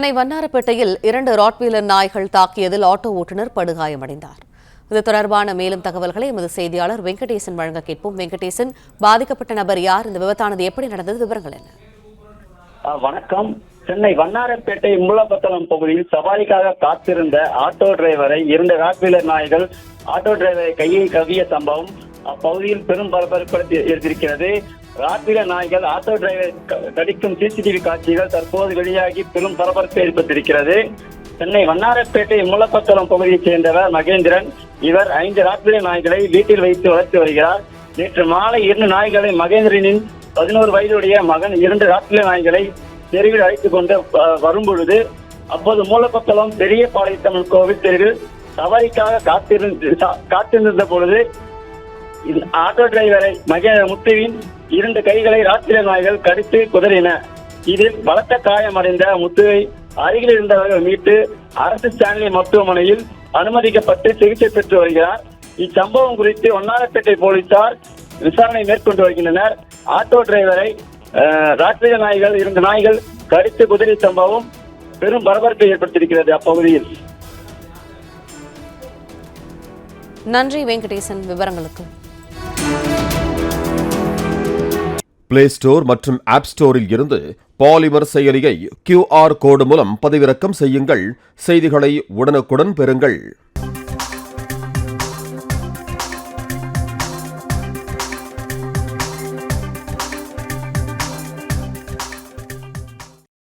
Chennai வண்ணாரப்பேட்டையில் 2 Rottweiler நாய்கள் தாக்கியதில் auto ஓட்டுநர் படுகாயமடைந்தார். இது தொடர்பான மேலும் தகவல்களை எமது செய்தியாளர் வெங்கடேசன் வழங்க கேட்போம். வெங்கடேசன், பாதிக்கப்பட்ட நபர் யார்? இந்த விபத்தானது எப்படி நடந்தது? விவரங்கள் என்ன? வணக்கம். சென்னை வண்ணாரப்பேட்டை மூலப்பத்தளம் பகுதியில் சவாரிக்காக காத்திருந்த ஆட்டோ டிரைவரை 2 ராட்வீலர் நாய்கள் ஆட்டோ டிரைவரை கையை கவ்விய சம்பவம் அப்பகுதியில் பெரும் பரபரப்பு ஏற்பட்டிருக்கிறது. ராட்வீலர் நாய்கள் ஆட்டோ டிரைவரை கடிக்கும் சிசிடிவி காட்சிகள் தற்போது வெளியாகி பெரும் பரபரப்பு ஏற்பட்டிருக்கிறது. சென்னை வண்ணாரப்பேட்டை மூலப்பத்தளம் பகுதியைச் சேர்ந்தவர் மகேந்திரன். இவர் 5 ராட்வீலர் நாய்களை வீட்டில் வைத்து வளர்த்து வருகிறார். நேற்று மாலை 2 நாய்களை மகேந்திரனின் 11 வயதுடைய மகன் 2 ராட்வீலர் நாய்களை தெருவில் அழைத்துக் கொண்டு வரும்பொழுது அப்போது மூலப்பத்தளம் பெரிய பாளையத்தம்மன் கோவில் தெருவில் சவாரிக்காக காத்திருந்த பொழுது ஆட்டோ டிரைவரை முத்துவின் 2 கைகளை ராட்வீலர் நாய்கள் கடித்து குதறின. இதில் பலத்த காயமடைந்த முத்துவை அருகில் இருந்தவர்கள் மீட்டு அரசு ஸ்டான்லி மருத்துவமனையில் அனுமதிக்கப்பட்டு சிகிச்சை பெற்று வருகிறார். இச்சம்பவம் குறித்து வண்ணாரப்பேட்டை போலீசார் விசாரணை மேற்கொண்டு வருகின்றனர். ஆட்டோ டிரைவரை ராட்வீலர் நாய்கள் 2 நாய்கள் கடித்து குதிரை சம்பவம் பெரும் பரபரப்பை ஏற்படுத்தியிருக்கிறது அப்பகுதியில். நன்றி வெங்கடேசன் விவரங்களுக்கு. பிளே ஸ்டோர் மற்றும் ஆப் ஸ்டோரில் இருந்து பாலிமர் செயலியை QR கோடு மூலம் பதிவிறக்கம் செய்யுங்கள். செய்திகளை உடனுக்குடன் பெறுங்கள்.